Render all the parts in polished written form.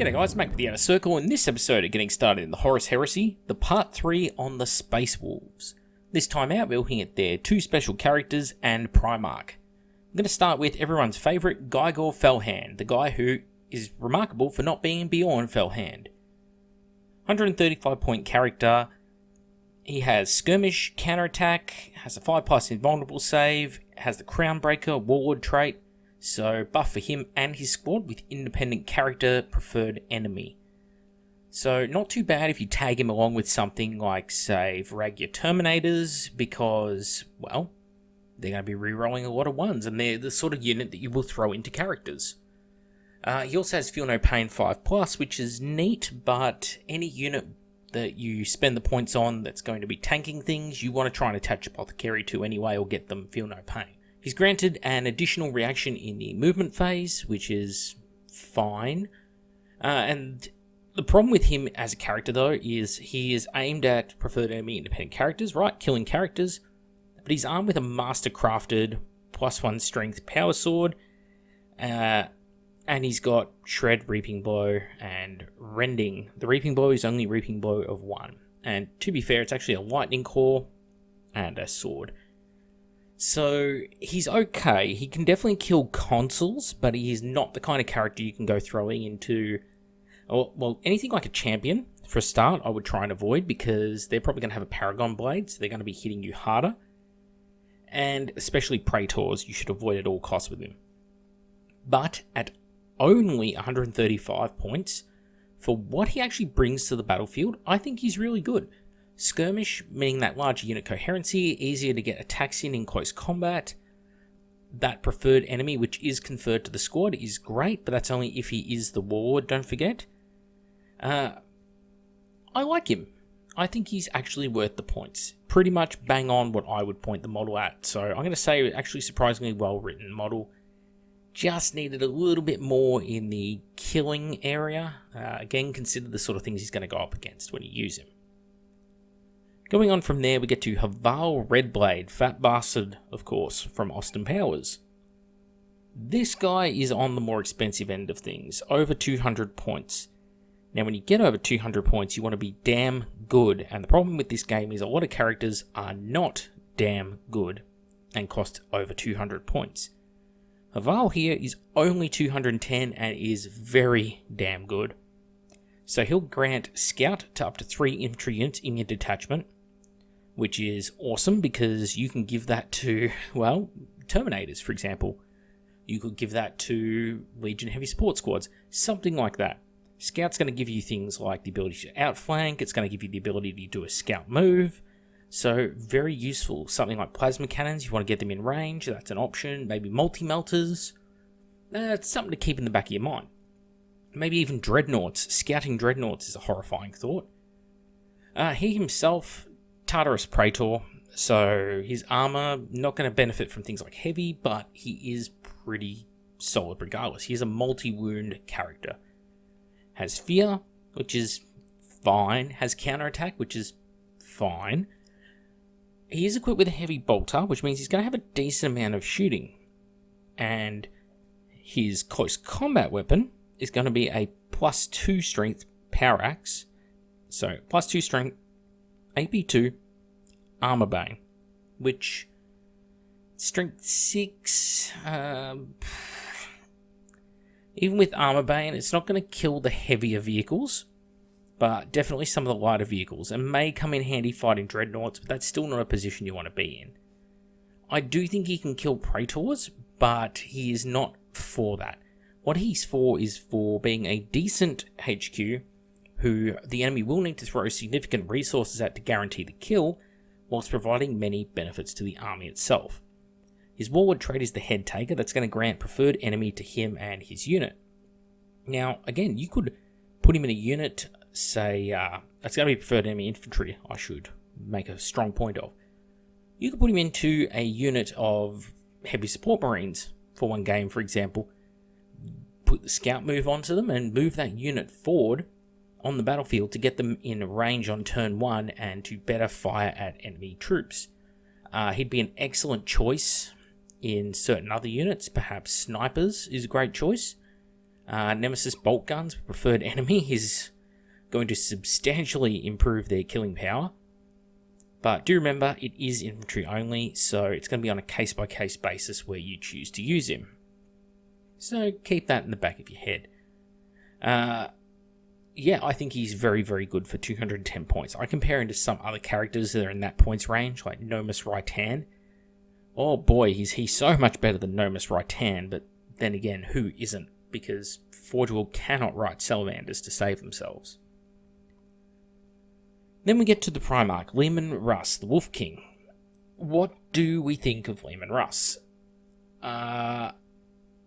G'day guys, Mac with the Outer Circle. In this episode of Getting Started in the Horus Heresy, the part 3 on the Space Wolves. This time out, we're looking at their 2 special characters and Primarch. I'm going to start with everyone's favourite, Gygor Fellhand, the guy who is remarkable for not being Bjorn Fellhand. 135 point character, he has Skirmish, Counterattack, has a 5+ invulnerable save, has the Crownbreaker, Warlord trait, so buff for him and his squad with independent character preferred enemy. So not too bad if you tag him along with something like, say, Varagya Terminators, because, well, they're going to be rerolling a lot of 1s, and they're the sort of unit that you will throw into characters. He also has Feel No Pain 5+, which is neat, but any unit that you spend the points on that's going to be tanking things, you want to try and attach Apothecary to anyway, or get them Feel No Pain. He's granted an additional reaction in the movement phase, which is fine. And the problem with him as a character, though, is he is aimed at preferred enemy independent characters, right? Killing characters. But he's armed with a master-crafted +1 strength power sword. And he's got Shred, Reaping Blow, and Rending. The Reaping Blow is only Reaping Blow of 1. And to be fair, it's actually a Lightning Core and a sword. So, he's okay. He can definitely kill consoles, but he is not the kind of character you can go throwing into... Well, anything like a champion, for a start, I would try and avoid, because they're probably going to have a Paragon Blade, so they're going to be hitting you harder. And especially Praetors, you should avoid at all costs with him. But at only 135 points, for what he actually brings to the battlefield, I think he's really good. Skirmish, meaning that larger unit coherency, easier to get attacks in close combat. That preferred enemy, which is conferred to the squad, is great, but that's only if he is the Warlord, don't forget. I like him. I think he's actually worth the points. Pretty much bang on what I would point the model at. So I'm going to say actually surprisingly well written model. Just needed a little bit more in the killing area. Again, consider the sort of things he's going to go up against when you use him. Going on from there, we get to Haval Redblade, Fat Bastard, of course, from Austin Powers. This guy is on the more expensive end of things, over 200 points. Now, when you get over 200 points, you want to be damn good, and the problem with this game is a lot of characters are not damn good and cost over 200 points. Haval here is only 210 and is very damn good. So he'll grant Scout to up to 3 infantry units in your detachment, which is awesome because you can give that to, well, Terminators, for example. You could give that to Legion Heavy Support Squads, something like that. Scout's going to give you things like the ability to outflank, it's going to give you the ability to do a scout move, so very useful. Something like Plasma Cannons, you want to get them in range, that's an option. Maybe Multi-Melters, it's something to keep in the back of your mind. Maybe even Dreadnoughts. Scouting Dreadnoughts is a horrifying thought. He himself, Tartarus Praetor, so his armor, not going to benefit from things like heavy, but he is pretty solid regardless. He is a multi-wound character. Has Fear, which is fine. Has Counterattack, which is fine. He is equipped with a heavy bolter, which means he's going to have a decent amount of shooting. And his close combat weapon is going to be a +2 strength power axe. So, +2 strength, AP2, Armor Bane, which, strength 6, even with Armor Bane, it's not going to kill the heavier vehicles, but definitely some of the lighter vehicles, and may come in handy fighting Dreadnoughts, but that's still not a position you want to be in. I do think he can kill Praetors, but he is not for that. What he's for is for being a decent HQ, who the enemy will need to throw significant resources at to guarantee the kill, whilst providing many benefits to the army itself. His Warlord trait is the Head Taker, that's going to grant preferred enemy to him and his unit. Now, again, you could put him in a unit, say, that's going to be preferred enemy infantry, I should make a strong point of. You could put him into a unit of heavy support marines for one game, for example, put the scout move onto them and move that unit forward on the battlefield to get them in range on turn 1 and to better fire at enemy troops. He'd be an excellent choice in certain other units, perhaps snipers is a great choice. Nemesis bolt guns, preferred enemy, is going to substantially improve their killing power. But do remember, it is infantry only, so it's going to be on a case-by-case basis where you choose to use him. So keep that in the back of your head. Yeah, I think he's very, very good for 210 points. I compare him to some other characters that are in that points range, like Nomus Raitan. Oh boy, he's so much better than Nomus Raitan, but then again, who isn't? Because Forge World cannot write salamanders to save themselves. Then we get to the Primarch, Leman Russ, the Wolf King. What do we think of Leman Russ?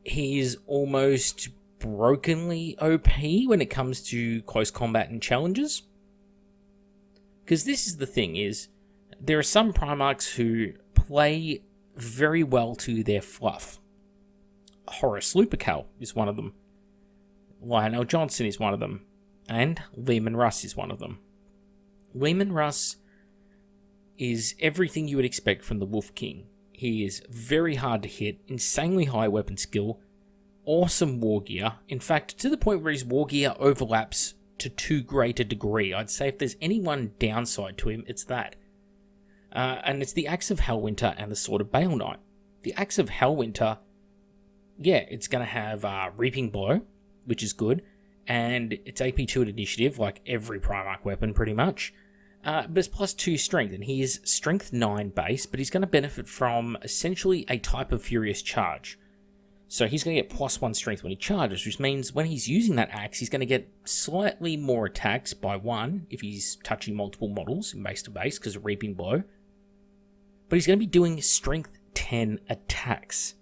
He's almost brokenly OP when it comes to close combat and challenges. Because this is the thing, is there are some Primarchs who play very well to their fluff. Horus Lupercal is one of them. Lionel Johnson is one of them. And Leman Russ is one of them. Leman Russ is everything you would expect from the Wolf King. He is very hard to hit, insanely high weapon skill, awesome war gear. In fact, to the point where his war gear overlaps to too great a degree. I'd say if there's any one downside to him, it's that. And it's the Axe of Hellwinter and the Sword of Bale Knight. The Axe of Hellwinter, yeah, it's going to have Reaping Blow, which is good, and it's AP2 at initiative, like every Primarch weapon pretty much. But it's plus 2 strength, and he is strength 9 base, but he's going to benefit from essentially a type of Furious Charge. So he's going to get plus 1 strength when he charges, which means when he's using that axe, he's going to get slightly more attacks by 1 if he's touching multiple models in base to base because of Reaping Blow. But he's going to be doing strength 10 attacks,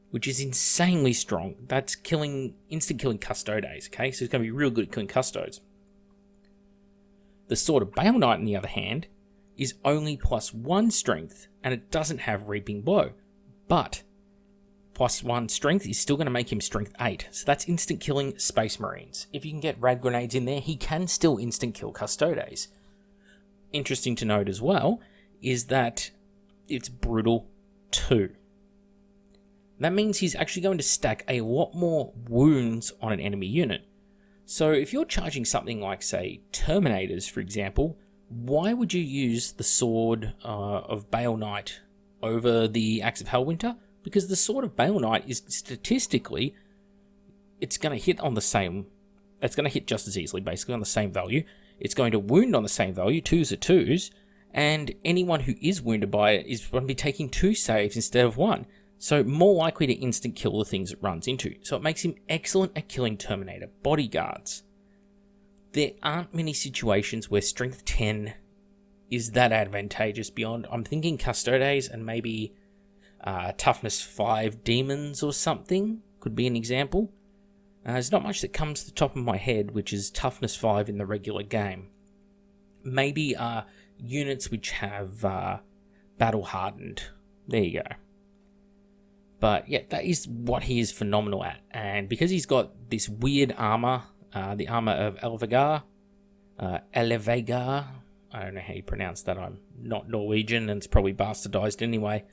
which is insanely strong. That's instant killing Custodes, okay? So he's going to be real good at killing Custodes. The Sword of Bale Knight, on the other hand, is only plus 1 strength, and it doesn't have Reaping Blow. But plus 1 strength is still going to make him strength 8. So that's instant killing Space Marines. If you can get rad grenades in there, he can still instant kill Custodes. Interesting to note as well is that it's brutal 2. That means he's actually going to stack a lot more wounds on an enemy unit. So if you're charging something like, say, Terminators, for example, why would you use the Sword of Bale Knight over the Axe of Hellwinter? Because the Sword of Bale Knight is statistically, it's going to hit on the same, it's going to hit just as easily, basically, on the same value. It's going to wound on the same value, 2s are 2s, and anyone who is wounded by it is going to be taking 2 saves instead of 1. So more likely to instant kill the things it runs into. So it makes him excellent at killing Terminator bodyguards. There aren't many situations where strength 10 is that advantageous beyond, I'm thinking Custodes and maybe toughness 5 demons or something could be an example. There's not much that comes to the top of my head, which is toughness 5 in the regular game. Maybe units which have battle hardened. There you go. But yeah, that is what he is phenomenal at. And because he's got this weird armor, the armor of Elevagar, Elevagar, I don't know how you pronounce that, I'm not Norwegian and it's probably bastardized anyway.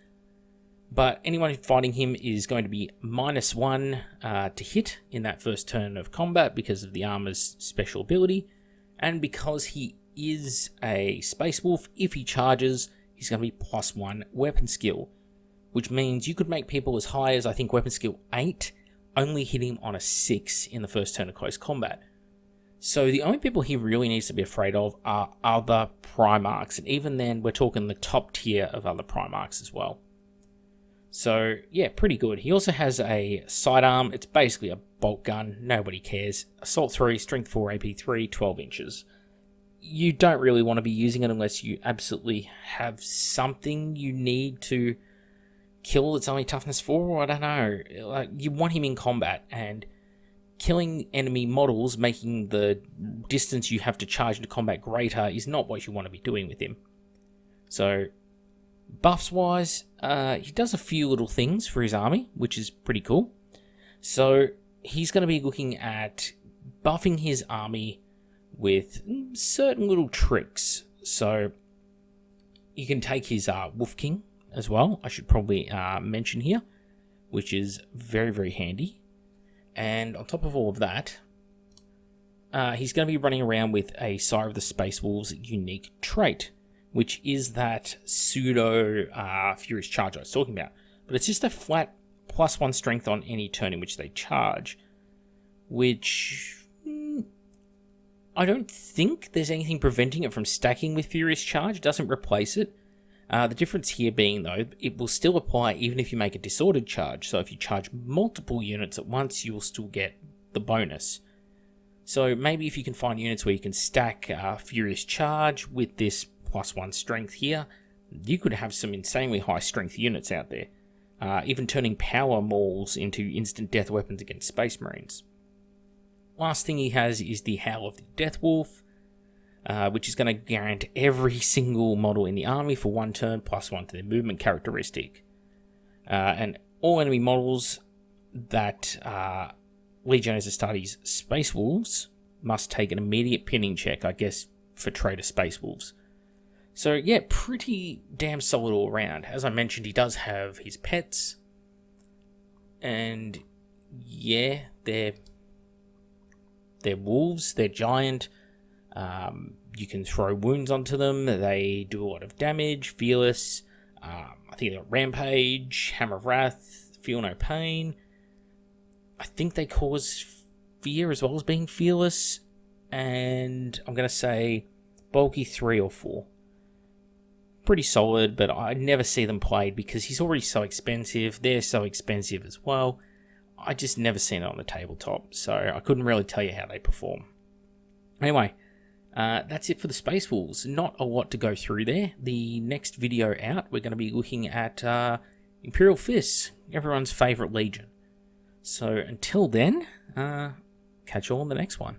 But anyone fighting him is going to be -1 to hit in that first turn of combat because of the armor's special ability. And because he is a Space Wolf, if he charges, he's going to be +1 weapon skill. Which means you could make people as high as, I think, weapon skill 8, only hit him on a 6 in the first turn of close combat. So the only people he really needs to be afraid of are other Primarchs, and even then, we're talking the top tier of other Primarchs as well. So, yeah, pretty good. He also has a sidearm. It's basically a bolt gun. Nobody cares. Assault 3, Strength 4, AP 3, 12 inches. You don't really want to be using it unless you absolutely have something you need to kill that's only toughness 4, I don't know. Like, you want him in combat, and killing enemy models, making the distance you have to charge into combat greater, is not what you want to be doing with him. So, buffs wise, he does a few little things for his army, which is pretty cool. So, he's going to be looking at buffing his army with certain little tricks. So, you can take his Wolf King as well, I should probably mention here, which is very, very handy. And on top of all of that, he's going to be running around with a Sire of the Space Wolves unique trait, which is that pseudo Furious Charge I was talking about. But it's just a flat +1 strength on any turn in which they charge, which I don't think there's anything preventing it from stacking with Furious Charge. It doesn't replace it. The difference here being, though, it will still apply even if you make a disordered charge. So if you charge multiple units at once, you will still get the bonus. So maybe if you can find units where you can stack Furious Charge with this +1 strength here, you could have some insanely high strength units out there. Even turning power mauls into instant death weapons against Space Marines. Last thing he has is the Howl of the Death Wolf, which is going to guarantee every single model in the army for 1 turn +1 to their movement characteristic. And all enemy models that Legiones Astartes Space Wolves must take an immediate pinning check, I guess, for Traitor Space Wolves. So yeah, pretty damn solid all around. As I mentioned, he does have his pets, and yeah, they're wolves, they're giant. You can throw wounds onto them, they do a lot of damage. Fearless, I think they've got Rampage, Hammer of Wrath, Feel No Pain. I think they cause fear as well as being fearless, and I'm going to say bulky 3 or 4. Pretty solid, but I never see them played because he's already so expensive, they're so expensive as well. I just never seen it on the tabletop, so I couldn't really tell you how they perform. Anyway, that's it for the Space Wolves. Not a lot to go through there. The next video out, we're going to be looking at Imperial Fists, everyone's favourite legion. So until then, catch you all in the next one.